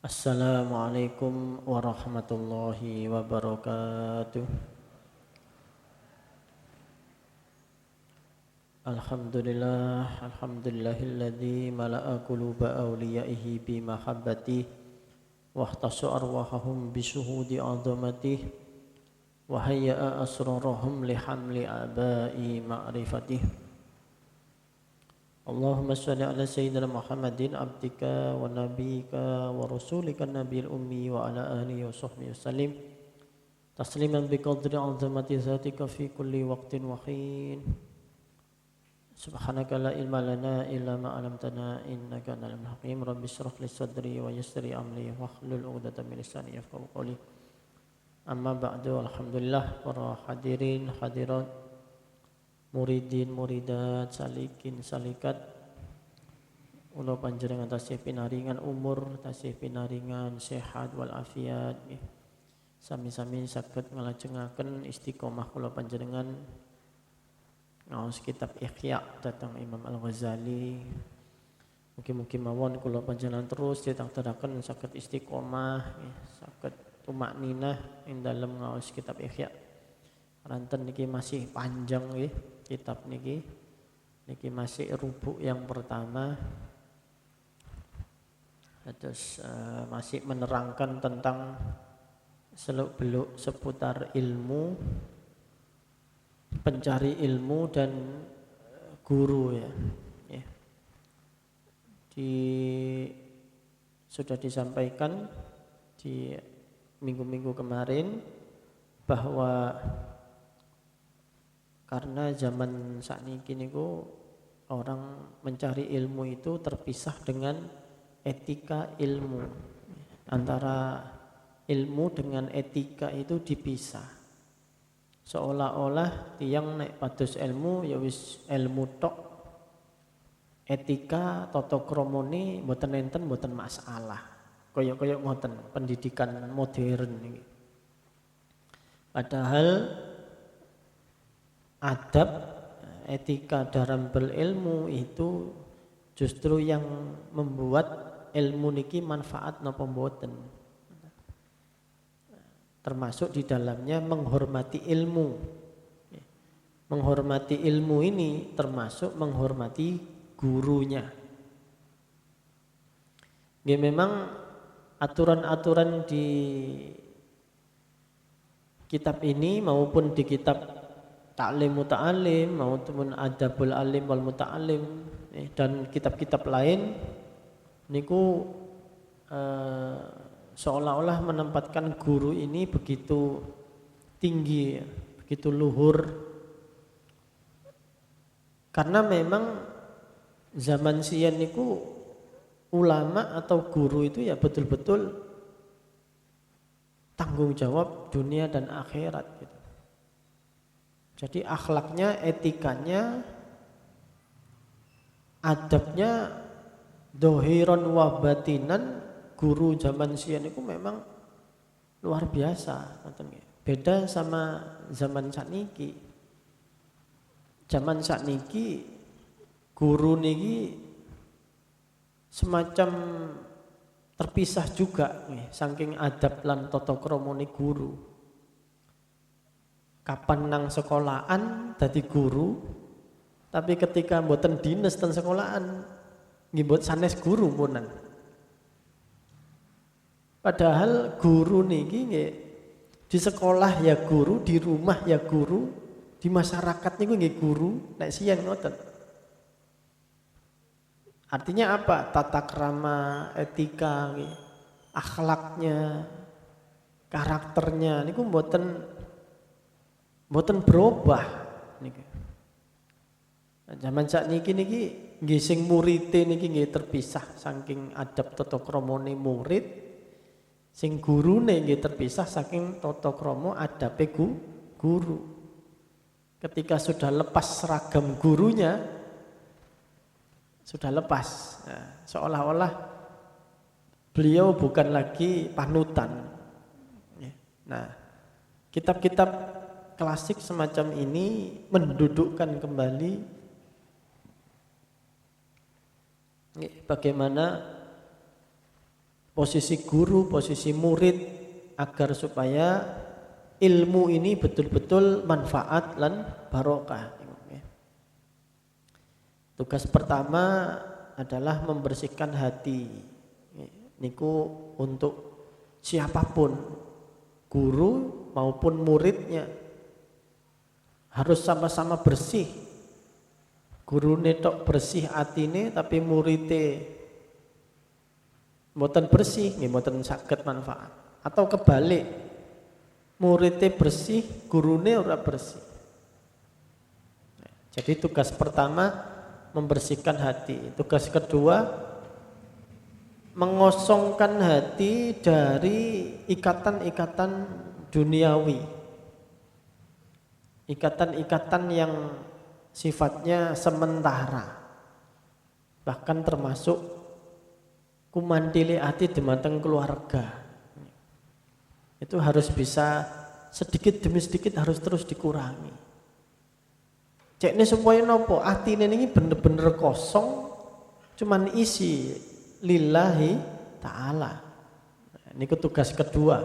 Assalamualaikum warahmatullahi wabarakatuh. Alhamdulillahilladzi mala'a quluba awliyaihi bi mahabbatihi wa ihtassa arwahahum bi syuhudi 'azamatihi wa hayya'a asrarahum li hamli aba'i ma'rifatihi. Allahumma shalli ala sayyidina Muhammadin abdika wa nabiyika wa rasulika nabiyil ummi wa ala alihi wa sahbihi wasallim tasliman bi qadri 'azamati zatika fi kulli waqtin wa hin. Subhanaka la ilma lana illa ma 'allamtana innaka antal alimul hakim. Rabbi shrah li sadri wa yassir li amri wahlul 'uqdatam min lisani yafqahu qawli. Amma ba'du, alhamdulillah para hadirin hadirat, muridin muridat, salikin salikat, ulo panjenengan tasih pinaringan umur, tasih pinaringan sehat wal afiat. Sami-sami saged nglajengaken istiqomah kula panjenengan ngaos kitab Ihya datang Imam Al-Ghazali. Mugi-mugi mawon kula panjenengan terus ditakdiraken saged istiqomah, saged tumakninah ing dalem ngaos kitab Ihya. Ranten niki masih panjang nggih. Kitab niki masih rubuk yang pertama, terus masih menerangkan tentang seluk-beluk seputar ilmu, pencari ilmu dan guru ya. Sudah disampaikan di minggu-minggu kemarin bahwa karena zaman sakniki niku orang mencari ilmu itu terpisah dengan etika ilmu. Antara ilmu dengan etika itu dipisah. Seolah-olah tiyang nek pados ilmu ya wis ilmu tok. Etika tata kramane mboten enten mboten masalah. Kaya-kaya ngoten pendidikan modern niki. Padahal adab, etika dalam berilmu itu justru yang membuat ilmu niki manfaat napa mboten. Termasuk di dalamnya menghormati ilmu. Menghormati ilmu ini termasuk menghormati gurunya. Ya, memang aturan-aturan di kitab ini maupun di kitab Ta'lim Muta'alim maupun Adabul Alim wal Muta'alim dan kitab-kitab lain niku seolah-olah menempatkan guru ini begitu tinggi, begitu luhur. Karena memang zaman siyen niku ulama atau guru itu ya betul-betul tanggung jawab dunia dan akhirat gitu. Jadi akhlaknya, etikanya, adabnya dohiron wa batinan guru zaman siyan itu memang luar biasa. Beda sama zaman sakniki. Zaman sakniki guru niki semacam terpisah juga saking adab lan tata kramane guru. Kapan nang sekolahan dadi guru, tapi ketika mboten dinas ten sekolahan nggih mbot sanes guru punan. Padahal guru niki nggih di sekolah ya guru, di rumah ya guru, di masyarakat niku nggih guru, nek siyen ngoten. Artinya apa? Tata krama, etika nggih, akhlaknya, karakternya niku mboten berubah niki. Nah, zaman sakniki niki nggih sing murite niki nggih terpisah saking adab tata kramane murid, sing gurune nggih terpisah saking tata krama adabe guru. Ketika sudah lepas seragam gurunya, sudah lepas, nah, seolah-olah beliau bukan lagi panutan. Nah, kitab-kitab klasik semacam ini mendudukkan kembali bagaimana posisi guru, posisi murid agar supaya ilmu ini betul-betul manfaat lan barokah. Tugas pertama adalah membersihkan hati. Niku untuk siapapun, guru maupun muridnya harus sama-sama bersih. Guru netok bersih atine tapi muridnya mboten bersih, nggih mboten saged manfaat. Atau kebalik, muridnya bersih, gurune ora bersih. Jadi tugas pertama membersihkan hati. Tugas kedua mengosongkan hati dari ikatan-ikatan duniawi. Ikatan-ikatan yang sifatnya sementara. Bahkan termasuk kumandili hati dumateng keluarga. Itu harus bisa sedikit demi sedikit harus terus dikurangi. Cekne supaya nopo atine ini bener-bener kosong, cuman isi lillahi ta'ala. Ini tugas kedua.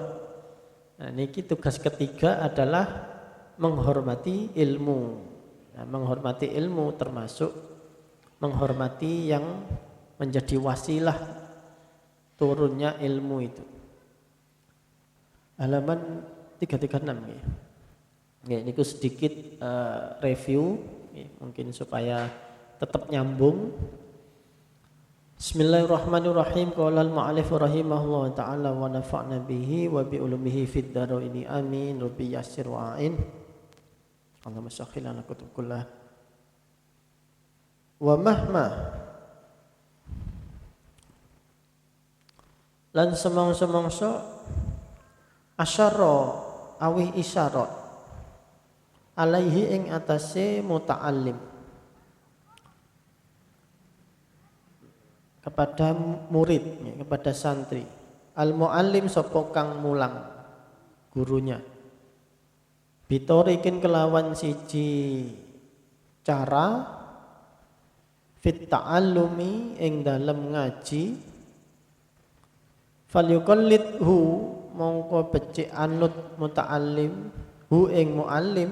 Nah, niki tugas ketiga adalah menghormati ilmu. Nah, menghormati ilmu termasuk menghormati yang menjadi wasilah turunnya ilmu itu. Halaman 336 ya. Ya, ini sedikit review ya, mungkin supaya tetap nyambung. Bismillahirrahmanirrahim. Qala al-mu'allif rahimahullah ta'ala wa nafa'na bihi wa bi ulumihi fid dharaini amin. Rabbi yassir wa a'in. Allahumma sakhil lana kutub kullah. Wa mahma lan semangsa asyara awih isyarat alaihi ing atase muta'allim kepada murid, kepada santri. Al-muallim sapa kang mulang gurunya. Bitorikin kelawan siji cara fit ta'allumi ing dalem ngaji. Falyuqallidhu mongko becik anut muta'allim hu ing muallim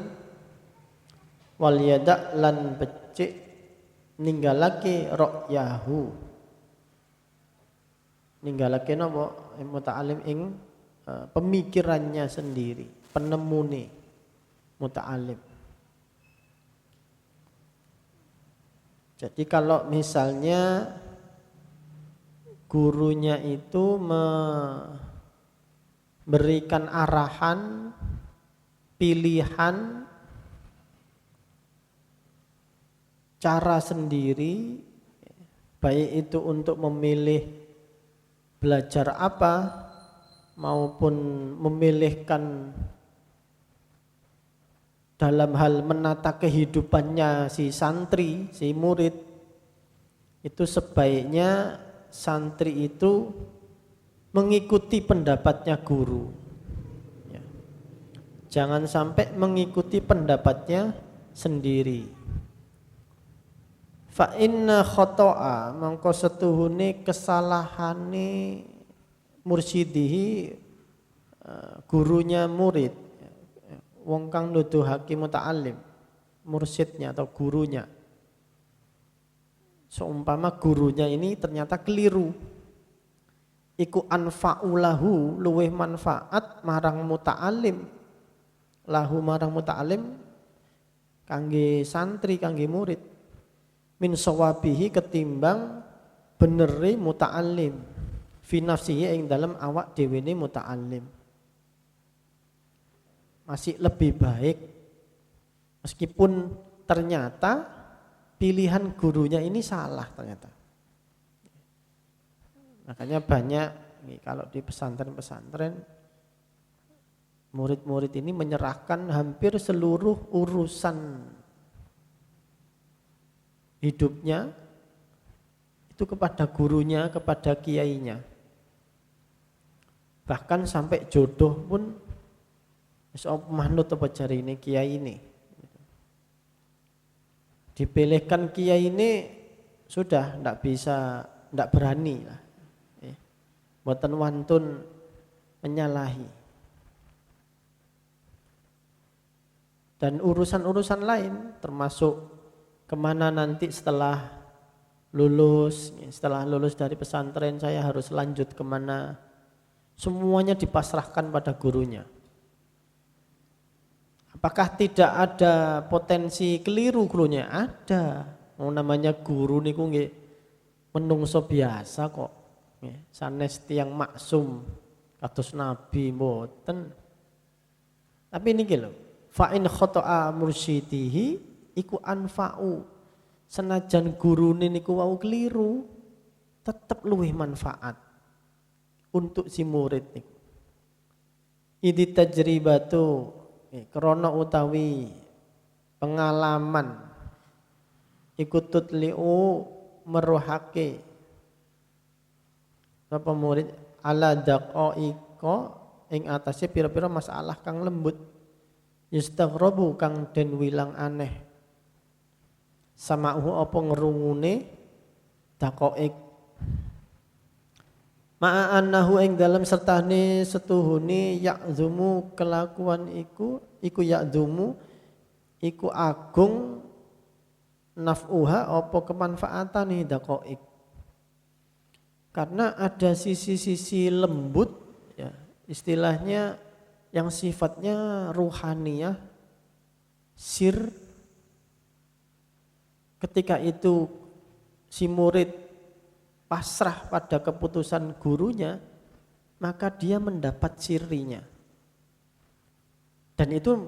wal yada' lan becik ninggalake ra'yahu. Ninggalake napa muta'allim ing pemikirannya sendiri, penemune muta'allim. Jadi kalau misalnya gurunya itu memberikan arahan, pilihan, cara sendiri, baik itu untuk memilih belajar apa maupun memilihkan dalam hal menata kehidupannya si santri, si murid, itu sebaiknya santri itu mengikuti pendapatnya guru. Ya. Jangan sampai mengikuti pendapatnya sendiri. Fa inna khoto'a mangko setuhune kesalahane mursydihi gurunya murid. Wong kang nuduhake muta'allim, mursyidnya atau gurunya. Seumpama gurunya ini ternyata keliru, iku anfa'ulahu luweh manfaat marang muta'alim, lahu marang muta'alim kangge santri, kangge murid, min sawabihi ketimbang beneri muta'alim, fi nafsihi ing dalam awak dhewene muta'alim. Masih lebih baik meskipun ternyata pilihan gurunya ini salah ternyata. Makanya banyak nih, kalau di pesantren-pesantren murid-murid ini menyerahkan hampir seluruh urusan hidupnya itu kepada gurunya, kepada kiainya. Bahkan sampai jodoh pun manut apa jari ini kiai ini. Dipilihkan kiai ini sudah ndak bisa, ndak berani lah. Mboten wantun menyalahi. Dan urusan-urusan lain termasuk kemana nanti setelah lulus dari pesantren saya harus lanjut kemana, semuanya dipasrahkan pada gurunya. Apakah tidak ada potensi keliru gurunya? Ada. Namanya guru niku nggih menungso biasa kok. Sanes tiyang maksum kados nabi mboten. Tapi niki lho, fa in khata'a mursyidihi iku anfa'u. Senajan gurune niku wau keliru, tetep luwih manfaat untuk si murid niku. Idi tajribatu, krana utawi pengalaman iku tutliu meruhake sapa murid ala daqa'iqa ing atase pira-pira masalah kang lembut, yastaghrabu kang den wilang aneh, sama'uhu apa ngrungune daqa'iq, ma'a annahu ing dalam sertane setuhune ya'zumu kelakuan iku ya'zumu iku agung naf'uha apa kemanfaatane daqa'iq. Karena ada sisi-sisi lembut ya, istilahnya yang sifatnya ruhaniyah, sir. Ketika itu si murid pasrah pada keputusan gurunya, maka dia mendapat sirinya. Dan itu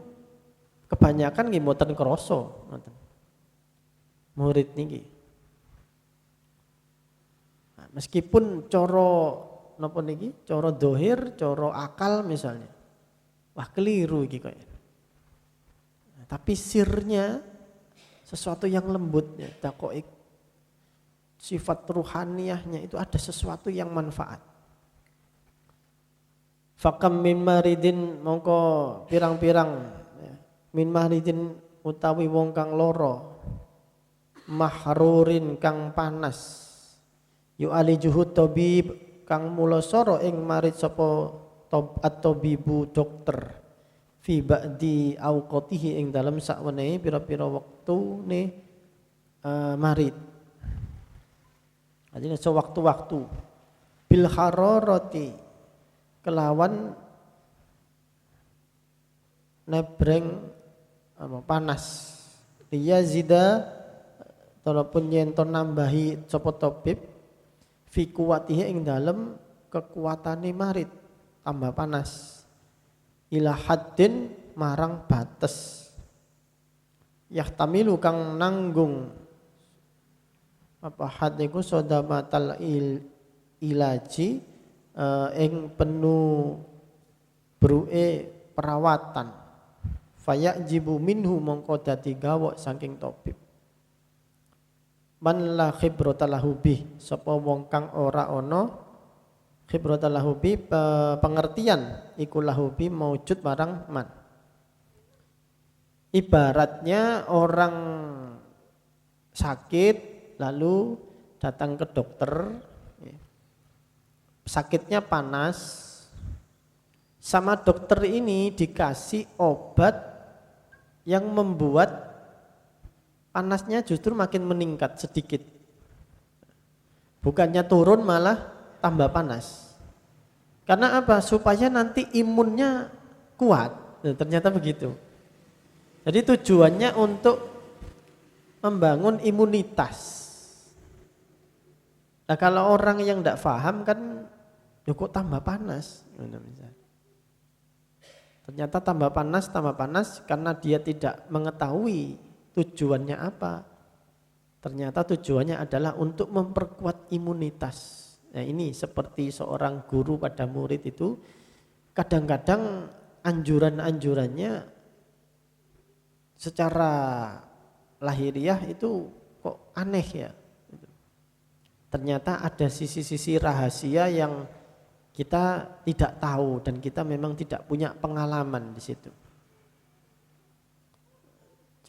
kebanyakan nggih mboten krasa murid niki. Meskipun coro napa niki, coro dohir, coro akal misalnya, wah keliru iki kok. Tapi sirnya sesuatu yang lembut ya, daqa'iq, sifat ruhaniyahnya itu ada sesuatu yang manfaat. Fakam min maridin mongko pirang-pirang ya, min maridin utawi wong kang loro, mahrurin kang panas, yu'alijuhu tabib kang mula soro ing marid sapa at-tabibu dokter fi ba'di awqatihi ing dalam sakwenehe pira-pira wektune marid. Artinya sewaktu-waktu bil hararati kelawan nebreng panas, liyazida walaupun yen to nambahi sapa tabib fi kuwatihi ing dalem kekuatane marid tambah panas, ila haddin marang bates, yahtamilu kang nanggung apa had niku sodamatal ilaji ing penuh bruke perawatan, fayajibu minhu mongko dadi gawok saking tabib. Man la khibrata lahu bih, sapa wong kang ora ana khibrata lahu bi pengertian iku lahu bi maujud marang man. Ibaratnya orang sakit lalu datang ke dokter, sakitnya panas, sama dokter ini dikasih obat yang membuat panasnya justru makin meningkat sedikit. Bukannya turun malah tambah panas. Karena apa? Supaya nanti imunnya kuat. Nah, ternyata begitu. Jadi tujuannya untuk membangun imunitas. Nah, kalau orang yang tidak paham kan kok tambah panas. Ternyata tambah panas karena dia tidak mengetahui tujuannya apa. Ternyata tujuannya adalah untuk memperkuat imunitas. Nah, ini seperti seorang guru pada murid itu kadang-kadang anjuran-anjurannya secara lahiriah itu kok aneh ya. Ternyata ada sisi-sisi rahasia yang kita tidak tahu dan kita memang tidak punya pengalaman di situ.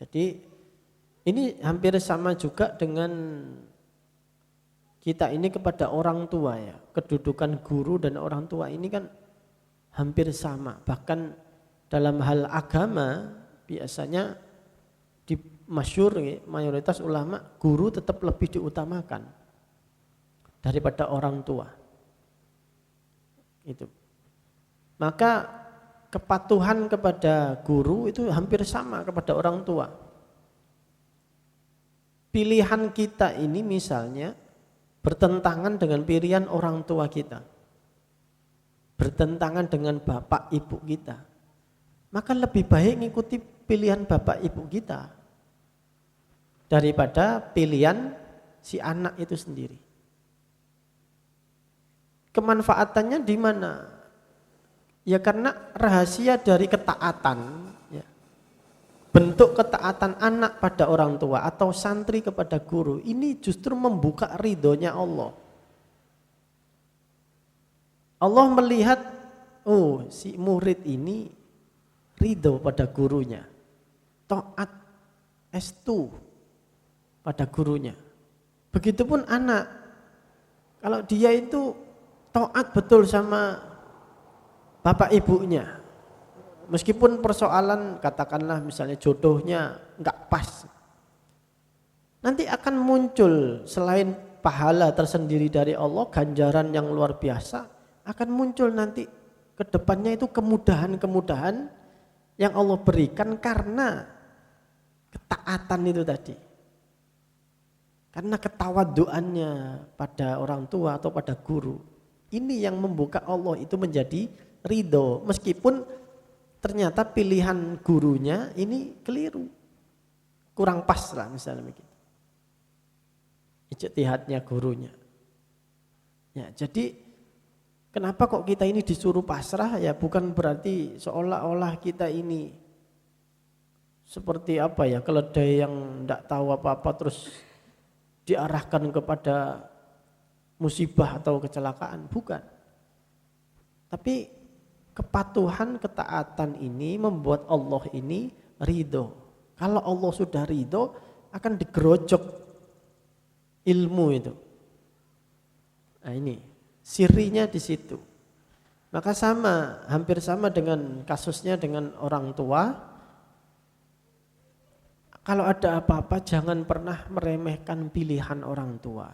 Jadi ini hampir sama juga dengan kita ini kepada orang tua ya. Kedudukan guru dan orang tua ini kan hampir sama. Bahkan dalam hal agama biasanya di masyhur mayoritas ulama guru tetap lebih diutamakan daripada orang tua. Itu. Maka kepatuhan kepada guru itu hampir sama kepada orang tua. Pilihan kita ini misalnya bertentangan dengan pilihan orang tua kita, bertentangan dengan bapak ibu kita, maka lebih baik ngikuti pilihan bapak ibu kita daripada pilihan si anak itu sendiri. Kemanfaatannya di mana? Ya karena rahasia dari ketaatan, ya. Bentuk ketaatan anak pada orang tua atau santri kepada guru ini justru membuka ridhonya Allah. Allah melihat, oh si murid ini ridho pada gurunya, taat estu pada gurunya. Begitupun anak, kalau dia itu taat betul sama bapak ibunya, meskipun persoalan katakanlah misalnya jodohnya enggak pas, nanti akan muncul selain pahala tersendiri dari Allah, ganjaran yang luar biasa, akan muncul nanti ke depannya itu kemudahan-kemudahan yang Allah berikan karena ketaatan itu tadi. Karena ketawaduannya pada orang tua atau pada guru. Ini yang membuka Allah itu menjadi ridho, meskipun ternyata pilihan gurunya ini keliru, kurang pas lah misalnya begitu, ijtihadnya gurunya. Ya, jadi kenapa kok kita ini disuruh pasrah? Ya bukan berarti seolah-olah kita ini seperti apa ya, keledai yang tidak tahu apa-apa terus diarahkan kepada musibah atau kecelakaan, bukan. Tapi kepatuhan, ketaatan ini membuat Allah ini ridho. Kalau Allah sudah ridho, akan digerojok ilmu itu. Nah ini sirinya di situ. Maka sama, hampir sama dengan kasusnya dengan orang tua. Kalau ada apa-apa jangan pernah meremehkan pilihan orang tua.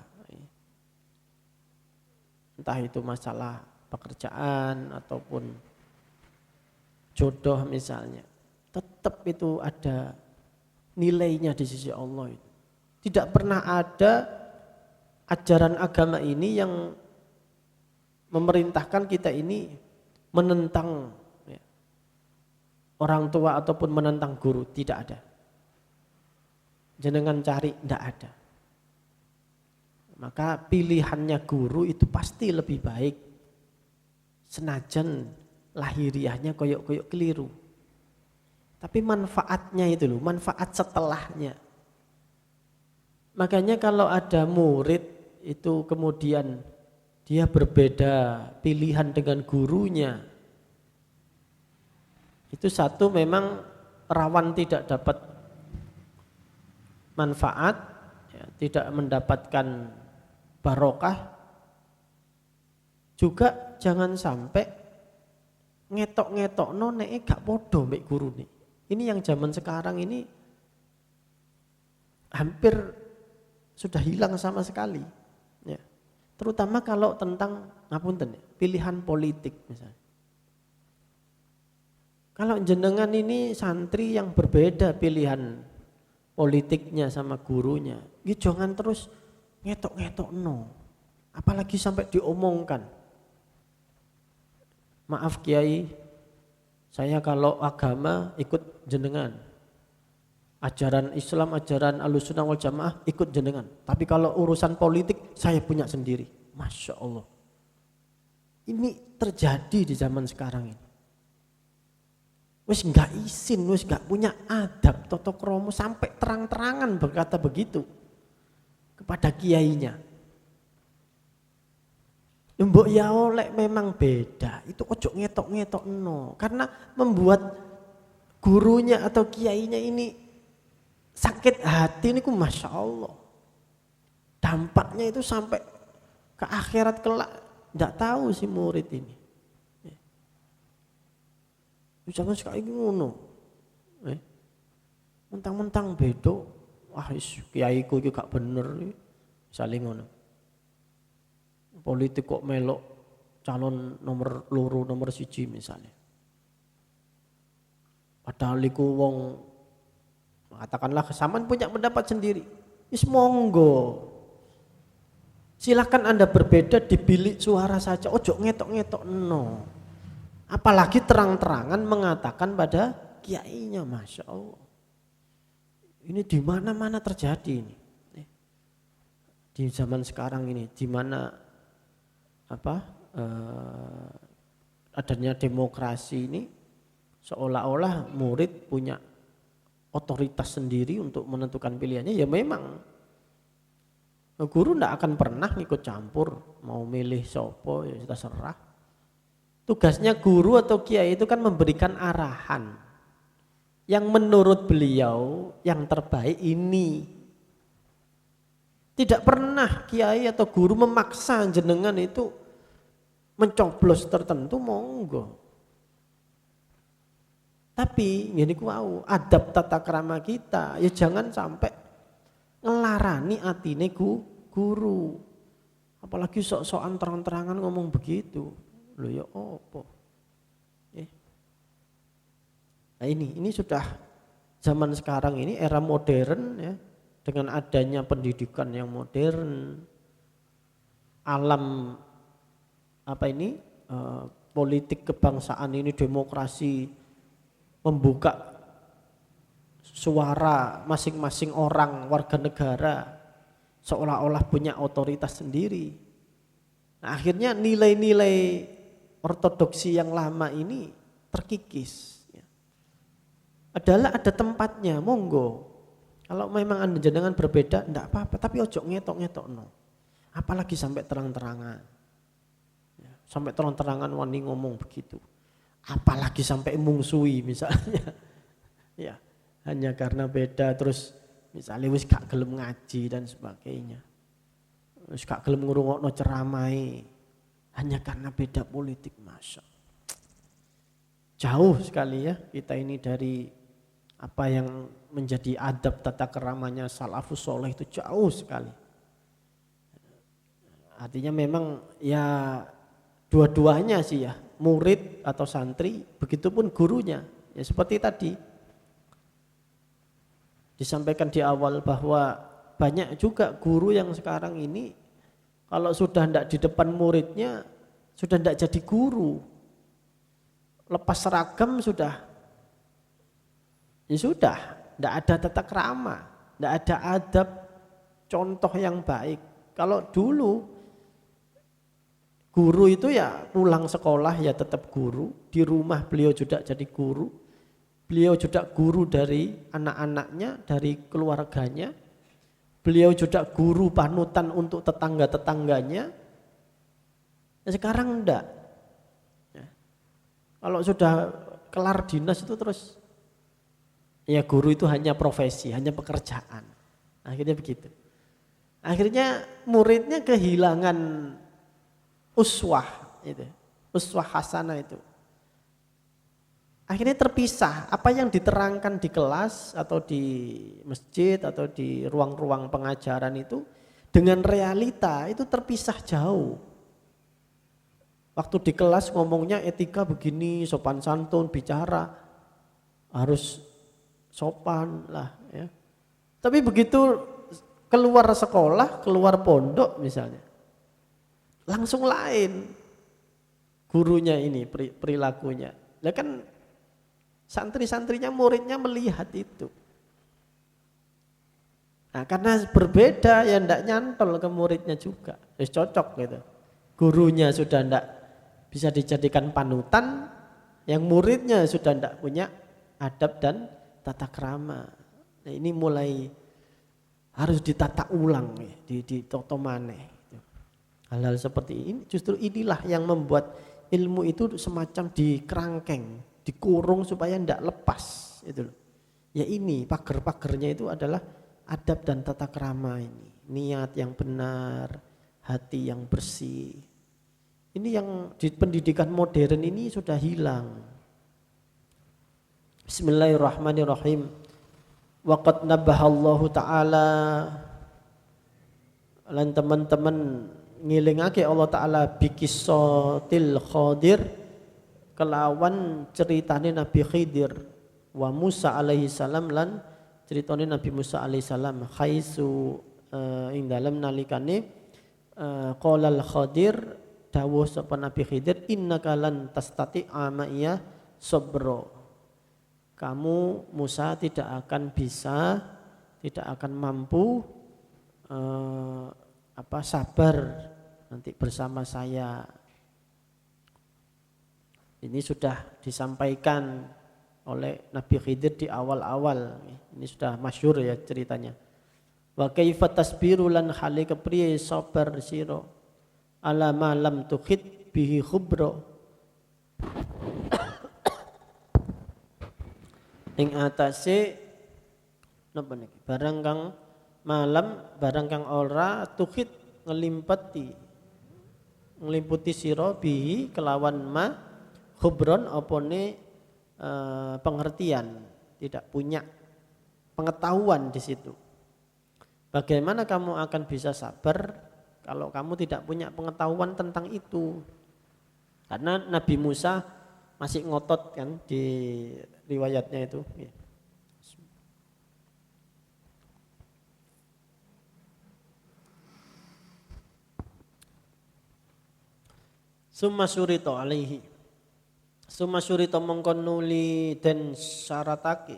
Entah itu masalah pekerjaan ataupun jodoh misalnya, tetap itu ada nilainya di sisi Allah itu. Tidak pernah ada ajaran agama ini yang memerintahkan kita ini menentang ya, orang tua ataupun menentang guru, tidak ada. Jenengan cari, tidak ada. Maka pilihannya guru itu pasti lebih baik, senajan lahiriahnya koyok-koyok keliru. Tapi manfaatnya itu loh, manfaat setelahnya. Makanya kalau ada murid itu kemudian dia berbeda pilihan dengan gurunya, itu satu memang rawan tidak dapat manfaat, ya, tidak mendapatkan barokah. Juga jangan sampai ngetok-ngetok nek gak podo mbek guru nih. Ini yang zaman sekarang ini hampir sudah hilang sama sekali. Ya. Terutama kalau tentang ngapunten, pilihan politik misalnya. Kalau jenengan ini santri yang berbeda pilihan politiknya sama gurunya, ya jangan terus ngetok-ngetok no. Apalagi sampai diomongkan. Maaf Kiai, saya kalau agama ikut jenengan. Ajaran Islam, ajaran Ahlussunnah wal Jamaah ikut jenengan. Tapi kalau urusan politik saya punya sendiri. Masya Allah. Ini terjadi di zaman sekarang ini. Wis gak izin, wis gak punya adab, toto kromo, sampai terang-terangan berkata begitu kepada kiainya. Mbok ya oleh memang beda, itu ojo ngetok-ngetok no, karena membuat gurunya atau kiainya ini sakit hati ini, masya Allah. Dampaknya itu sampai ke akhirat kelak tidak tahu si murid ini. Jangan sekali ngono. Mentang-mentang bedo, wah kiaiku iki gak bener, saling ngono. Politik kok melok calon nomor 2, nomor 1 misalnya. Padahal iku wong katakanlah kesamaan punya pendapat sendiri. Wis monggo. Silakan Anda berbeda di bilik suara saja, ojo ngetok-ngetok no. Apalagi terang-terangan mengatakan pada kiainya, Masya Allah. Ini di mana-mana terjadi ini. Di zaman sekarang ini, di mana adanya demokrasi ini, seolah-olah murid punya otoritas sendiri untuk menentukan pilihannya. Ya memang guru tidak akan pernah ngikut campur, mau milih sopo ya kita serah. Tugasnya guru atau kiai itu kan memberikan arahan yang menurut beliau yang terbaik ini. Tidak pernah kiai atau guru memaksa jenengan itu mencoblos tertentu, monggo. Tapi gini ku mau adab tata krama kita ya jangan sampai ngelarani atine guru. Apalagi sok-sokan terang-terangan ngomong begitu. Loh ya apa? Nah ini sudah zaman sekarang ini era modern ya, dengan adanya pendidikan yang modern, alam politik kebangsaan ini, demokrasi membuka suara masing-masing orang warga negara seolah-olah punya otoritas sendiri. Nah, akhirnya nilai-nilai ortodoksi yang lama ini terkikis. Adalah ada tempatnya, monggo. Kalau memang Anda jenengan berbeda, enggak apa-apa, tapi ojo ngetok-ngetok no. Apalagi sampai terang-terangan. Sampai terang-terangan wani ngomong begitu. Apalagi sampai mungsuhi misalnya. Ya, hanya karena beda terus misalnya wis gak gelem ngaji dan sebagainya. Wis gak gelem ngrungokno ceramai. Hanya karena beda politik, Masya. Jauh sekali ya kita ini dari apa yang menjadi adab tata keramanya salafus soleh, itu jauh sekali. Artinya memang ya dua-duanya sih ya, murid atau santri, begitupun gurunya. Ya seperti tadi disampaikan di awal bahwa banyak juga guru yang sekarang ini kalau sudah tidak di depan muridnya sudah tidak jadi guru. Lepas seragam sudah, ya sudah, tidak ada tata krama, tidak ada adab, contoh yang baik. Kalau dulu guru itu ya pulang sekolah ya tetap guru, di rumah beliau juga jadi guru, beliau juga guru dari anak-anaknya, dari keluarganya, beliau juga guru panutan untuk tetangga-tetangganya. Nah, sekarang enggak. Kalau sudah kelar dinas itu terus ya guru itu hanya profesi, hanya pekerjaan. Akhirnya begitu. Akhirnya muridnya kehilangan uswah itu, uswah hasanah itu. Akhirnya terpisah, apa yang diterangkan di kelas atau di masjid atau di ruang-ruang pengajaran itu dengan realita itu terpisah jauh. Waktu di kelas ngomongnya etika begini, sopan santun, bicara harus sopan lah ya. Tapi begitu keluar sekolah, keluar pondok misalnya, langsung lain gurunya ini perilakunya. Lah kan santri-santrinya, muridnya melihat itu. Nah karena berbeda ya ndak nyantol ke muridnya juga, wis cocok gitu. Gurunya sudah ndak bisa dijadikan panutan, yang muridnya sudah ndak punya adab dan tata krama. Nah ini mulai harus ditata ulang ya, di toto maneh. Hal-hal seperti ini justru inilah yang membuat ilmu itu semacam dikerangkeng, dikurung supaya ndak lepas itu. Ya ini pagar-pagarnya itu adalah adab dan tata krama ini. Niat yang benar, hati yang bersih. Ini yang di pendidikan modern ini sudah hilang. Bismillahirrahmanirrahim. Waqad nabahallahu ta'ala, lan teman-teman ngilingake Allah Ta'ala bikisotil Khadir, kelawan ceritane Nabi Khidir, wa Musa alaihi salam, lan ceritane Nabi Musa alaihi salam, khaisu ing dalem nalikane qolal Khadir, dawuh sapa Nabi Khidir, innaka lan tastati'a ma'iya sabra. Kamu Musa tidak akan bisa, tidak akan mampu sabar nanti bersama saya. Ini sudah disampaikan oleh Nabi Khidir di awal-awal. Ini sudah masyhur ya ceritanya. Wa kaifa tasbiru lan hale kepriye sabar sira ala ma lam tukhit bihi khubra, ing atase napa niki barang kang malam, barang kang ora tukhit ngliputi sira bihi kelawan ma khubron opone pengertian, tidak punya pengetahuan di situ. Bagaimana kamu akan bisa sabar kalau kamu tidak punya pengetahuan tentang itu? Karena Nabi Musa masih ngotot kan di riwayatnya itu. Summa surito alaihi, summa surito mongkon nuli den syaratake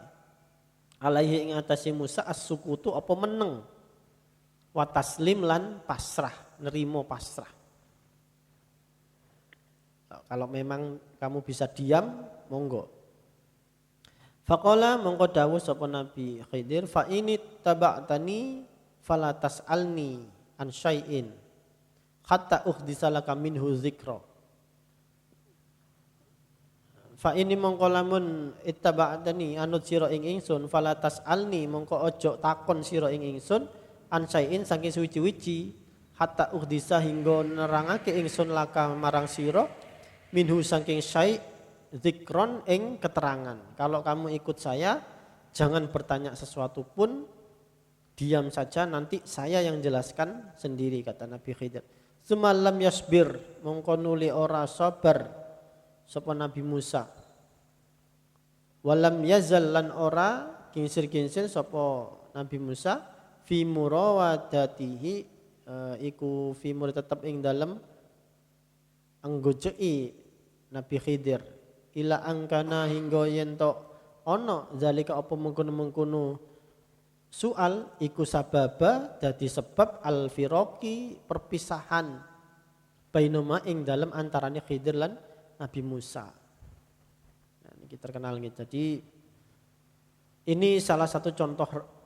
alaihi ing atase Musa as-sukutu apa meneng, wa taslim lan pasrah, nerimo pasrah. Kalau memang kamu bisa diam, monggo. Faqala mongko dawuh sapa Nabi Khidir, fa ini taba'tani fala tas'alni an syai'in hatta uhditsalaka minhu dzikra. Fa ini mongko lamun ittaba'tani anut sira ing ingsun, fala tas'alni mongko ojo takon sira ing ingsun an syai'in saking suwi-wiji, hatta uhdisa hingga nerangake ingsun laka marang sira minhu saking syai' zikron ing keterangan. Kalau kamu ikut saya, jangan bertanya sesuatu pun, diam saja, nanti saya yang jelaskan sendiri, kata Nabi Khidir. Semalam yasbir mongko nuli ora sabar sapa Nabi Musa. Walam yazal lan ora kinsir-kinsir sapa Nabi Musa fi murawadatihi, iku fi tetep ing dalem anggojeki Nabi Khidir, ila angkana hingga yento ono zalika apa mengkono-mengkono soal iku sababa dadi sebab al firaqi perpisahan bainuma ing dalam antarane Khidir lan Nabi Musa. Nah, ini terkenal gitu. Jadi ini salah satu contoh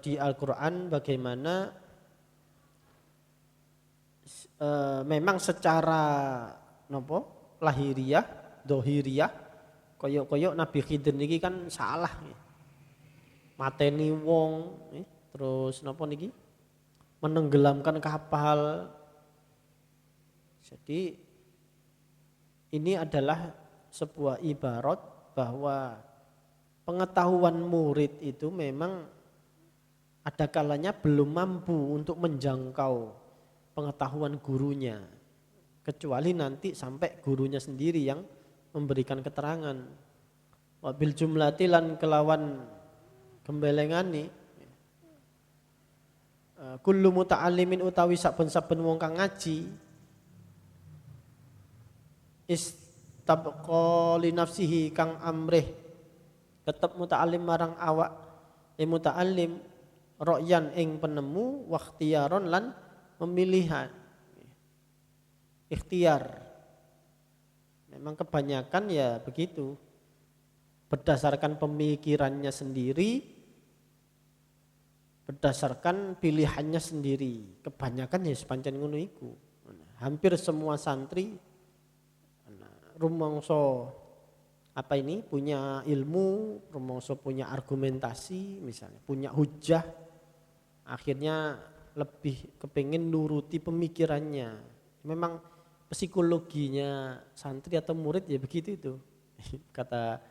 di Al-Qur'an bagaimana memang secara lahiriah, dohiriah, koyok-koyok Nabi Khidir niki kan salah, mateni wong, terus niki menenggelamkan kapal. Jadi ini adalah sebuah ibarat bahwa pengetahuan murid itu memang ada kalanya belum mampu untuk menjangkau pengetahuan gurunya, kecuali nanti sampai gurunya sendiri yang memberikan keterangan. Wabil jumlati lan kelawan gembelengani, kullu muta'allimin utawi saben-saben wong kang ngaji, istabqa li nafsihi kang amrih tetep muta'allim marang awak muta'allim, ro'yan ing penemu, wakhtiyaron lan memilihan, ikhtiar. Memang kebanyakan ya begitu, berdasarkan pemikirannya sendiri, berdasarkan pilihannya sendiri. Kebanyakan ya sepancen ngono iku. Hampir semua santri rumangsa punya ilmu, rumangsa punya argumentasi misalnya, punya hujah, akhirnya lebih kepingin nuruti pemikirannya. Memang psikologinya santri atau murid ya begitu itu. Kata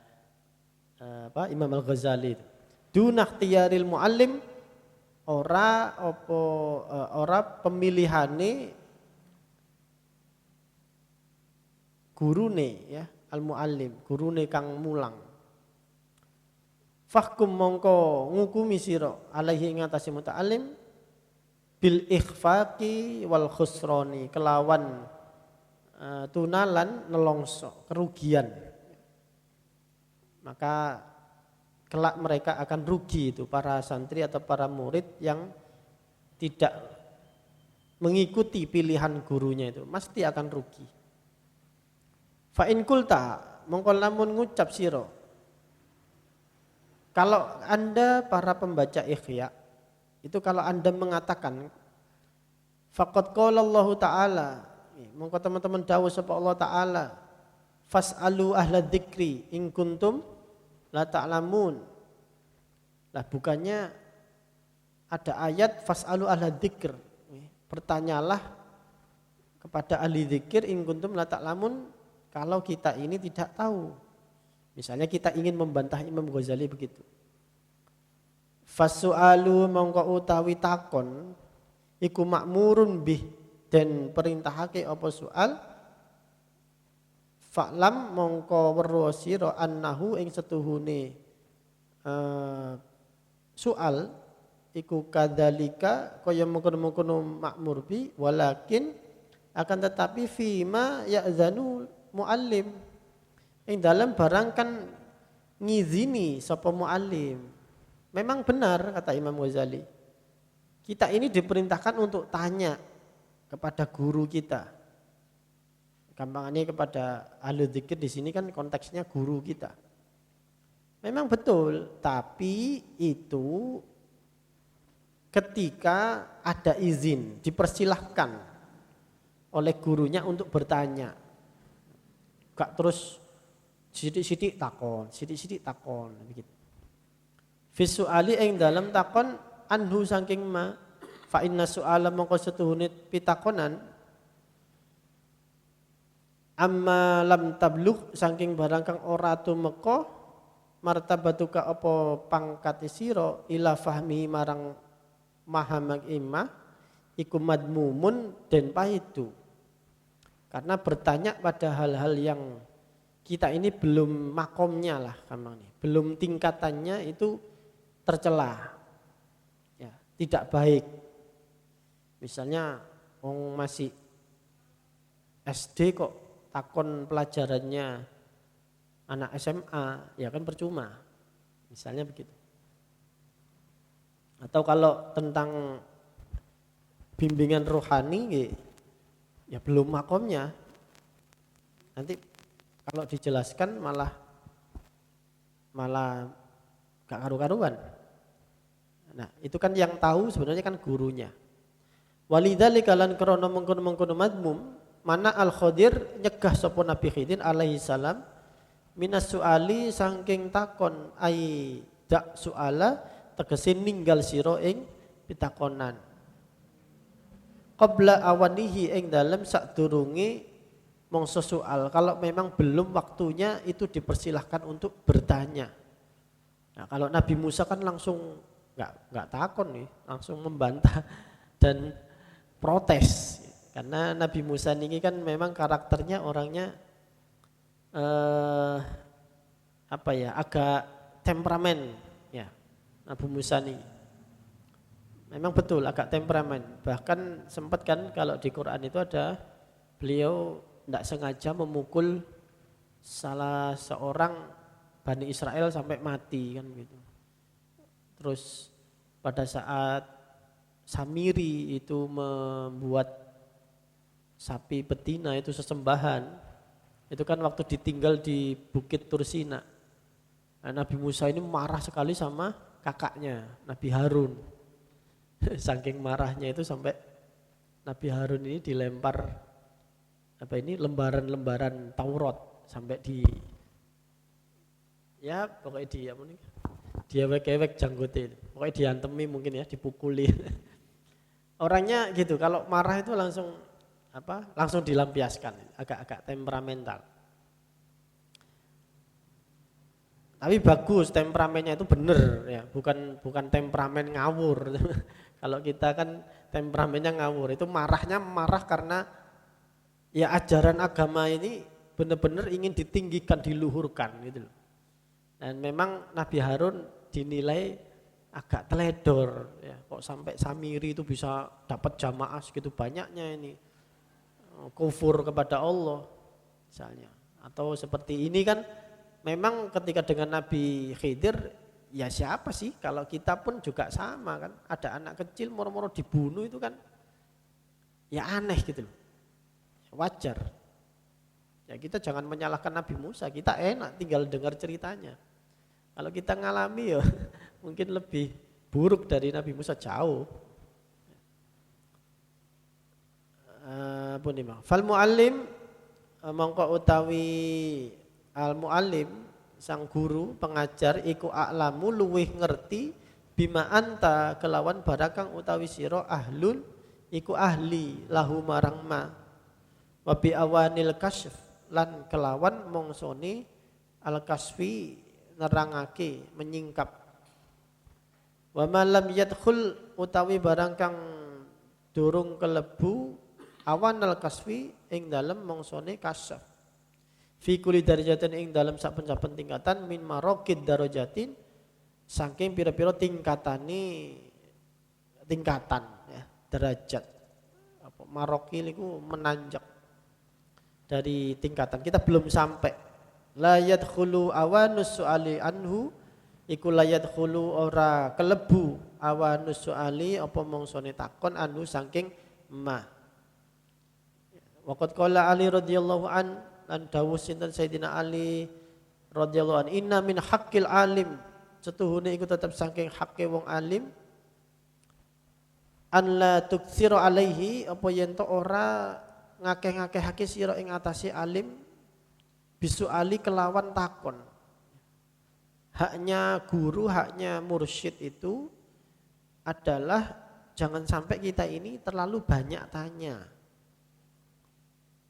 Imam Al-Ghazali itu. Dunakhtiyaril muallim ora pemilihane gurune ya, al-muallim, gurune kang mulang. Fahkum mongko ngukumi sira alaihi ing atase muta'allim bil ikhfaqi wal khusrani kelawan tunalan nelongso kerugian. Maka kelak mereka akan rugi itu para santri atau para murid yang tidak mengikuti pilihan gurunya itu mesti akan rugi. Fa in kulta mongko lamun ngucap sira. Kalau Anda para pembaca Ikhya itu kalau Anda mengatakan faqad qala Allah Ta'ala, mongko teman-teman dawuh sapa Allah Ta'ala, fas'alu ahla dzikri in kuntum la ta'lamun. Lah bukannya ada ayat fas'alu ahla dzikr, bertanyalah kepada ahli dzikir in kuntum la ta'lamun kalau kita ini tidak tahu. Misalnya kita ingin membantah Imam Ghazali begitu. Fasu'alu mongko utawi takon iku makmurun bih dan perintahake apa soal fa'lam mongko weruh sira annahu ing setuhune soal iku kadzalika kaya mengkono-mengkono makmur bi walakin akan tetapi fima ya'zanu muallim ing dalam barang kan ngizini sapa muallim. Memang benar kata Imam Ghazali. Kita ini diperintahkan untuk tanya kepada guru kita. Gampangannya kepada ahli dzikir di sini kan konteksnya guru kita. Memang betul, tapi itu ketika ada izin, dipersilahkan oleh gurunya untuk bertanya. Gak terus sidik-sidik takon begitu. Visuali ing dalam takon anhu saking ma fa inna su'ala mongko setuhune pitakonan amma lam tablugh saking barang kang ora tumeka martabatuka apa pangkate sira ila fahmi marang mahamak imah iku madmumun den pahitu. Karena bertanya pada hal-hal yang kita ini belum makomnya lah gampang nih, belum tingkatannya itu tercela, ya tidak baik. Misalnya orang masih SD kok takon pelajarannya anak SMA, ya kan percuma, misalnya begitu. Atau kalau tentang bimbingan rohani, ya belum makomnya, nanti kalau dijelaskan malah gak karu-karuan. Nah, itu kan yang tahu sebenarnya kan gurunya. Walidzalika lan krana mengkono-mengkono madmum mana Al-Khadir nyegah sapa Nabi Khidir alaihi salam minas suali saking takon ai dak suala tegese ninggal sira ing pitakonan. Qabla awanihi ing dalem sadurunge mongso soal, kalau memang belum waktunya itu dipersilahkan untuk bertanya. Nah, kalau Nabi Musa kan langsung nggak takon nih, langsung membantah dan protes. Karena Nabi Musa ini kan memang karakternya orangnya agak temperamen ya. Nabi Musa ini memang betul agak temperamen. Bahkan sempat kan kalau di Quran itu ada beliau tidak sengaja memukul salah seorang Bani Israel sampai mati kan gitu. Terus pada saat Samiri itu membuat sapi betina itu sesembahan, itu kan waktu ditinggal di Bukit Tursina. Nah, Nabi Musa ini marah sekali sama kakaknya Nabi Harun. Saking marahnya itu sampai Nabi Harun ini dilempar lembaran-lembaran Taurat sampai dia wek-wek janggote, pokoknya diantemi mungkin ya, dipukuli. Orangnya gitu, kalau marah itu langsung langsung dilampiaskan, agak-agak temperamental. Tapi bagus temperamennya itu bener ya, bukan temperamen ngawur. Kalau kita kan temperamennya ngawur, itu marahnya marah karena ya ajaran agama ini benar-benar ingin ditinggikan, diluhurkan gitu loh. Dan memang Nabi Harun dinilai agak teledor ya, kok sampai Samiri itu bisa dapat jamaah segitu banyaknya ini, kufur kepada Allah misalnya. Atau seperti ini kan memang ketika dengan Nabi Khidir, ya siapa sih, kalau kita pun juga sama kan, ada anak kecil moro-moro dibunuh itu kan ya aneh gitu loh, wajar. Ya kita jangan menyalahkan Nabi Musa, kita enak tinggal dengar ceritanya. Kalau kita ngalami ya mungkin lebih buruk dari Nabi Musa jauh. Fal muallim mongko utawi al muallim sang guru pengajar iku a'lamu luwih ngerti bima anta kelawan barakang utawi sira ahlul iku ahli lahu marang ma wa bi awanil kasf lan kelawan mongsone al kasfi nerangake menyingkap wa malam yadkhul utawi barang kang durung kelebu awanal kasfi ing dalem mongsone kasf fi kulli darajatin ing dalem saben-saben tingkatan min maraqid darajatin saking pira-pira tingkatan ya derajat apa maraqil iku menanjak dari tingkatan kita belum sampai la yadkhulu awanus su'ali anhu iku la yadkhulu ora kelebu awanus su'ali apa mongsone takon anhu saking ma waqad qala Ali radhiyallahu an lan dawuh sinten Sayyidina Ali radhiyallahu an inna min haqqil alim setuhune iku tetep saking hakke wong alim an la tuktsiru alaihi apa yen to ora ngakeh-ngakehake sira ing atase alim bisu ali kelawan takon. Haknya guru, haknya mursyid itu adalah jangan sampai kita ini terlalu banyak tanya.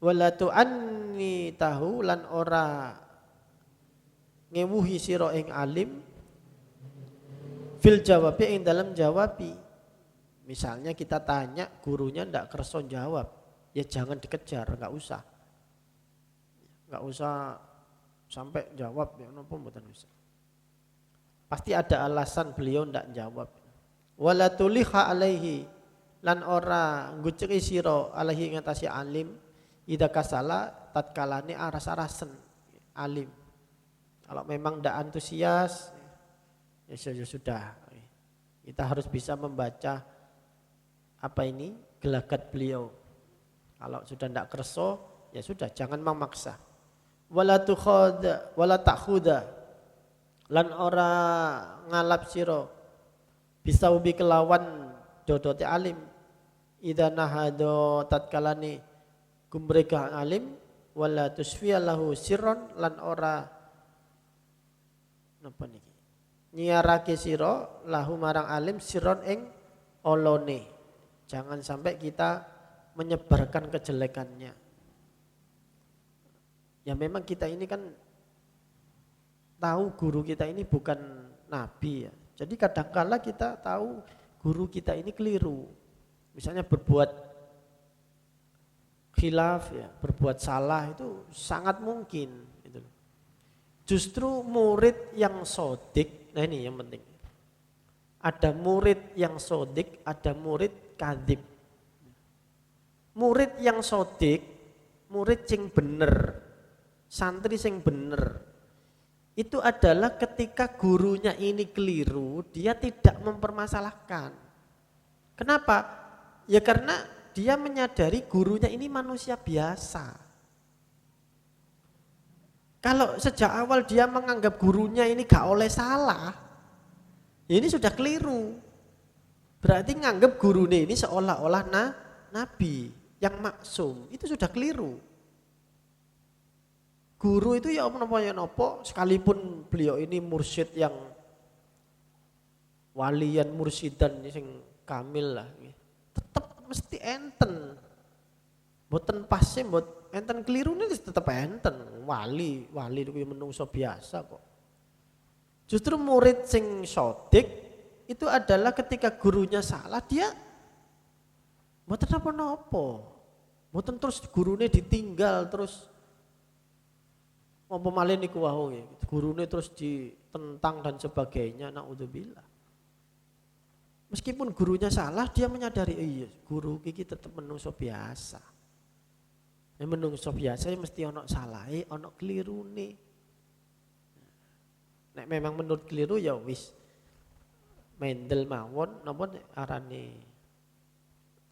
Wala tu'anni tahu lan ora ngewuhi sira ing alim fil jawabi ing dalam jawabi. Misalnya kita tanya gurunya ndak kerso jawab, ya jangan dikejar, enggak usah sampai jawab ya napa mboten usah. Pasti ada alasan beliau ndak jawab. Wala tuliha alaihi lan ora nguceki sira alaihi ngatasi alim ida kasala tatkalane aras-arasen alim. Kalau memang ndak antusias ya sudah. Kita harus bisa membaca gelagat beliau. Kalau sudah ndak kerso ya sudah jangan memaksa. Wala tukhada wala takhuda lan ora ngalap sira bisa ubi kelawan dodote alim ida nahado tatkalane gumregah alim wala tusfiya lahu sirron lan ora napa niki nyiarake sira lahu marang alim sirron ing olone. Jangan sampai kita menyebarkan kejelekannya. Ya memang kita ini kan tahu guru kita ini bukan nabi ya. Jadi kadangkala kita tahu guru kita ini keliru. Misalnya berbuat khilaf ya, berbuat salah itu sangat mungkin gitu. Justru murid yang sodik, nah ini yang penting. Ada murid yang sodik, ada murid kadhib. Murid yang sodik, murid sing bener, santri sing bener, itu adalah ketika gurunya ini keliru, dia tidak mempermasalahkan. Kenapa? Ya karena dia menyadari gurunya ini manusia biasa. Kalau sejak awal dia menganggap gurunya ini gak oleh salah, ini sudah keliru. Berarti nganggap gurunya ini seolah-olah nabi yang maksum, itu sudah keliru. Guru itu ya nopo sekalipun beliau ini mursyid yang walian mursidan sing kamil lah, tetap enten. Mboten pase enten kelirune tetep enten. Wali kuwi menungso biasa kok. Justru murid sing sodik itu adalah ketika gurunya salah dia mboten napa-napa. Mboten terus gurune ditinggal terus apa malih niku wau gurune terus ditentang dan sebagainya, naudzubillah. Meskipun gurunya salah, dia menyadari iya guru iki tetep menungso biasa. Menungso biasa ya mesti ono salahe, ono kelirune. Nek memang menurut keliru ya wis mendel mawon napa arane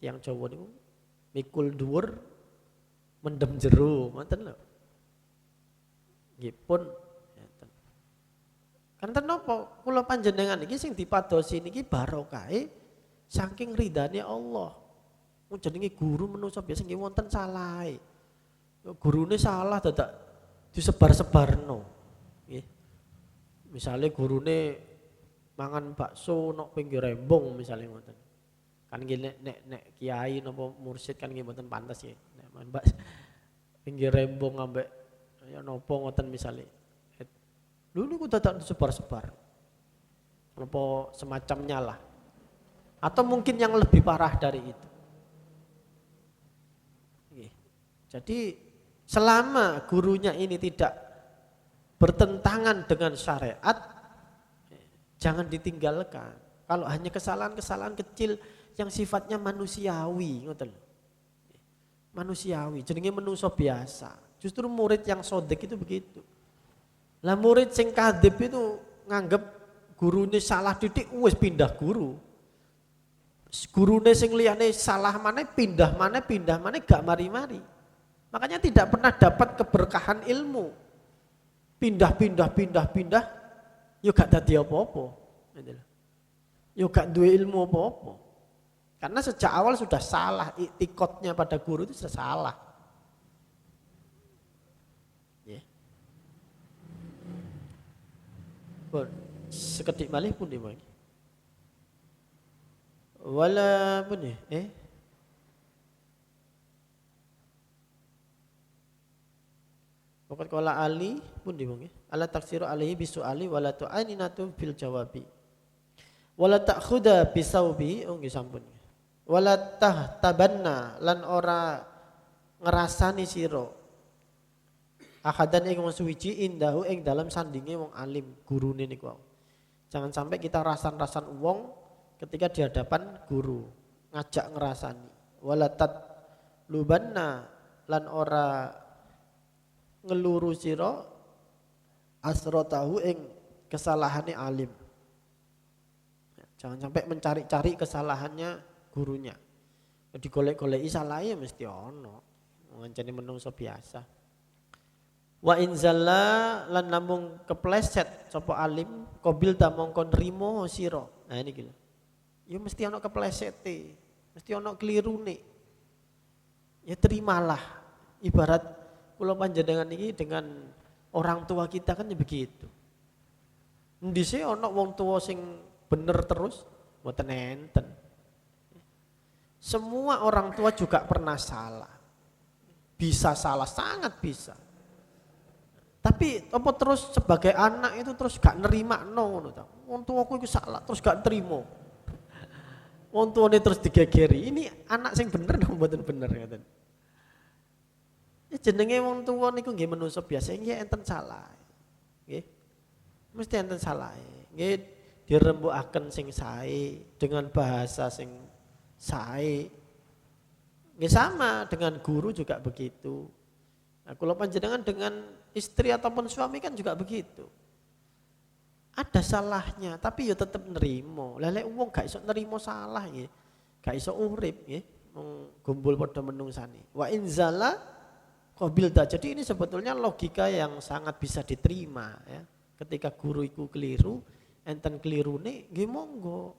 tiyang Jawa niku mikul dhuwur mendem jero, ngoten lho. Nggih pun ngeten. Kanten napa kula panjenengan iki sing dipadosi niki barokahe saking ridane Allah. Wong jenenge guru menungso biasa nggih wonten salahe. Gurune salah dadak disebar-sebarno. Nggih. Misale gurune mangan bakso nok pinggir rembong misale ngoten. Kan nggih nek kiai napa mursyid kan nggih mboten pantes ya. Nek mangan pinggir rembong ambek ya nopo ngoten misale. Lho niku dadak disebar-sebar. Napa semacamnya lah. Atau mungkin yang lebih parah dari itu. Jadi selama gurunya ini tidak bertentangan dengan syariat, jangan ditinggalkan. Kalau hanya kesalahan-kesalahan kecil yang sifatnya manusiawi, ngoten. Manusiawi, jenenge menungso biasa. Justru murid yang sodek itu begitu. Lah murid sing kadhib itu nganggep gurune salah titik wis pindah guru. Gurune sing liyane salah maneh pindah maneh gak mari-mari. Makanya tidak pernah dapat keberkahan ilmu. Pindah yo gak dadi apa-apa. Yo gak duwe ilmu apa-apa. Karena sejak awal sudah salah, iktikotnya pada guru itu sudah salah. Seketik malih pun di mari. Wala pun Pokok kala ali pun di mari. Ala taksiru alaihi bisuali wala tu'aninatu bil jawabi. Wala ta'khuda bisaubi nggih sampun. Wala tahtabanna lan ora ngrasani sira akadan ing wong suwiji indahu ing dalam sandinge wong alim gurune niku. Jangan sampai kita rasan-rasan wong ketika di hadapan guru, ngajak ngerasani. Walatat lubanna lan ora ngeluru sira asrotahu ing kesalahane alim. Jangan sampai mencari-cari kesalahannya gurunya. Digolek-goleki salahe mesti ono. Ngancani menungso biasa. Wa inzalla lan namung kepleset sapa alim qabil ta mongko nrimo sira. Nah niki lho. Ya mesti ana keplesete, mesti ana klirune. Ya terimalah. Ibarat kula panjenengan iki dengan orang tua kita kan ya begitu. Endi sih ana wong tua sing bener terus mboten enten. Semua orang tua juga pernah salah. Bisa salah, sangat bisa. Tapi apa terus sebagai anak itu terus gak nerima ngono ta. Wong tuaku iku salah terus gak terima. Wong tuane terus digegeri. Ini anak sing bener napa mboten bener ngoten. Ya jenenge wong tuwa niku nggih manungsa biasa nggih enten salah. Nggih. Mesti enten salah. Nggih dirembukaken sing sae dengan bahasa sing sae. Nggih sama dengan guru juga begitu. Nah, kalau panjenengan dengan istri ataupun suami kan juga begitu. Ada salahnya, tapi ya tetap nerimo. Lelek wong gak iso nerimo salah nggih. Gak iso urip nggih. Gumpul padha menungsani. Wa inzala qabilta. Jadi ini sebetulnya logika yang sangat bisa diterima ya. Ketika guru iku keliru, enten kelirune nggih monggo.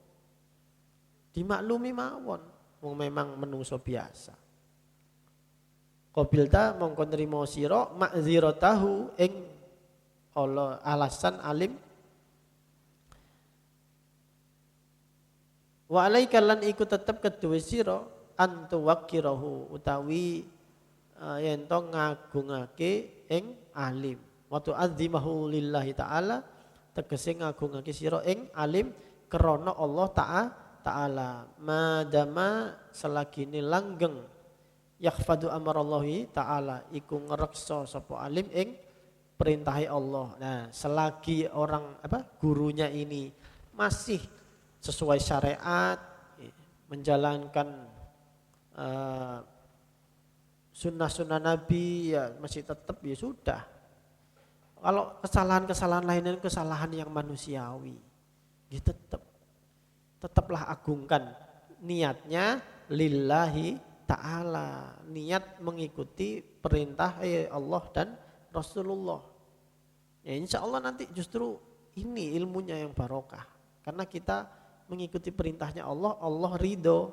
Dimaklumi mawon. Wong memang menungso biasa. Qabilta mongko nrimo sira ma'ziratahu ing alasan alim wa alaika lan iku tetep keduwe sira antuwakirahu utawi yen to ngagungake ing alim. Wa tu'azzimahu lillahi ta'ala tegese ngagungake sira ing alim krana Allah ta'ala. Madama selagine langgeng yakhfadu amarallahi ta'ala iku ngreksa sapa alim ing perintahe Allah. Nah, selagi orang gurunya ini masih sesuai syariat, menjalankan sunnah-sunnah Nabi, ya masih tetap ya sudah. Kalau kesalahan-kesalahan lainnya kesalahan yang manusiawi, ya tetaplah agungkan niatnya lillahi ta'ala, niat mengikuti perintah Allah dan Rasulullah. Ya insya Allah nanti justru ini ilmunya yang barokah, karena kita mengikuti perintahnya Allah, Allah ridho.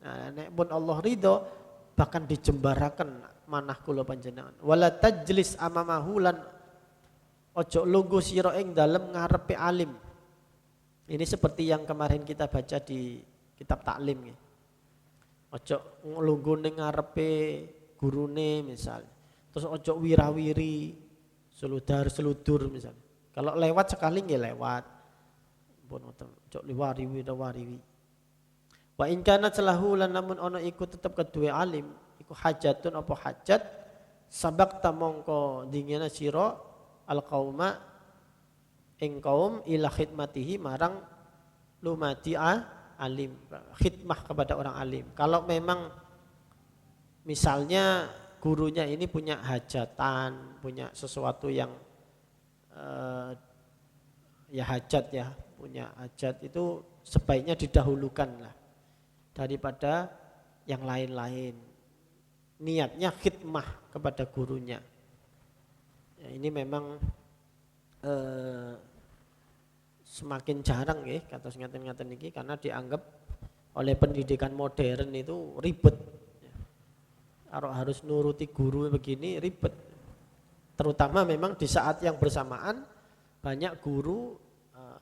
Nah, nek pun Allah ridho, bahkan dijembarakan manah kula panjenengan. Wala tajlis amamahu lan ojo lungguh sira ing dalem ngarepe alim. Ini seperti yang kemarin kita baca di kitab taklim. Ojo lungguh ning ngarepe gurune misal. Terus ojo wirawiri, seludur misal. Kalau lewat sekali nggih lewat. Pun ojo liwari-wariwi. Wa in kana celahu lan namun ana iku tetep kedue alim, iku hajatun apa hajat sabak tamongko dingina sira al-qauma ing kaum ila khidmatihi marang lumati alim, khidmah kepada orang alim. Kalau memang misalnya gurunya ini punya hajatan, punya sesuatu yang ya hajat ya, punya hajat itu sebaiknya didahulukan lah daripada yang lain-lain. Niatnya khidmah kepada gurunya. Ya, ini memang semakin jarang ya kata ngaten-ngaten iki, karena dianggap oleh pendidikan modern itu ribet. Kalau harus nuruti guru begini ribet. Terutama memang di saat yang bersamaan banyak guru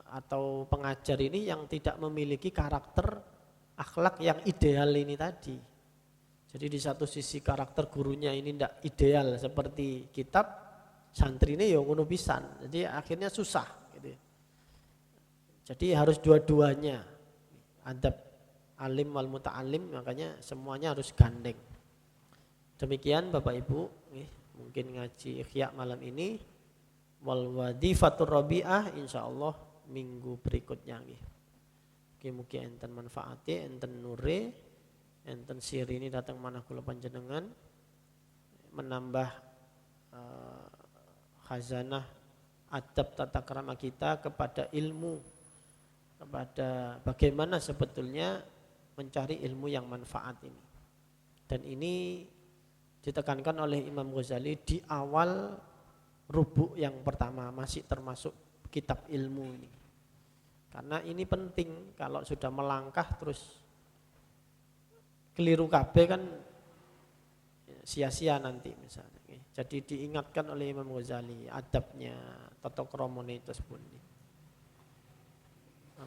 atau pengajar ini yang tidak memiliki karakter akhlak yang ideal ini tadi. Jadi di satu sisi karakter gurunya ini tidak ideal seperti kitab, santri ini ya ngono pisan. Jadi akhirnya susah gitu. Jadi harus dua-duanya. Adab alim wal muta'alim, makanya semuanya harus gandeng. Demikian Bapak Ibu, mungkin ngaji Ikhya malam ini. Wal wadifatur rabi'ah insyaallah minggu berikutnya nggih. Mugi-mugi enten manfaate, enten nure, enten siri ini datang manah kula panjenengan menambah khazanah adab tata krama kita kepada ilmu, kepada bagaimana sebetulnya mencari ilmu yang manfaat ini. Dan ini ditekankan oleh Imam Ghazali di awal rubuk yang pertama, masih termasuk kitab ilmu ini. Karena ini penting, kalau sudah melangkah terus keliru kabeh kan sia-sia nanti misalnya. Jadi diingatkan oleh Imam Ghazali adabnya, tata kramane tersebut.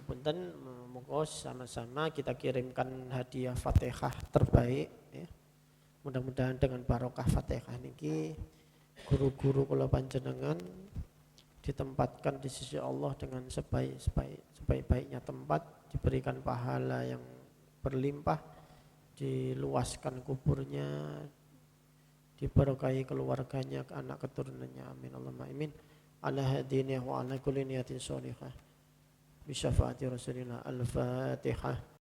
Punten monggo sama-sama kita kirimkan hadiah Fatihah terbaik ya. Mudah-mudahan dengan barokah Fatihah niki guru-guru kula panjenengan ditempatkan di sisi Allah dengan sebaik-baiknya tempat, diberikan pahala yang berlimpah, diluaskan kuburnya, diberkahi keluarganya, anak keturunannya, amin Allahumma amin. Ala hadinihi wa ala kulli niyatin sholihah bi syafaati Rasulillah. Al-Fatihah.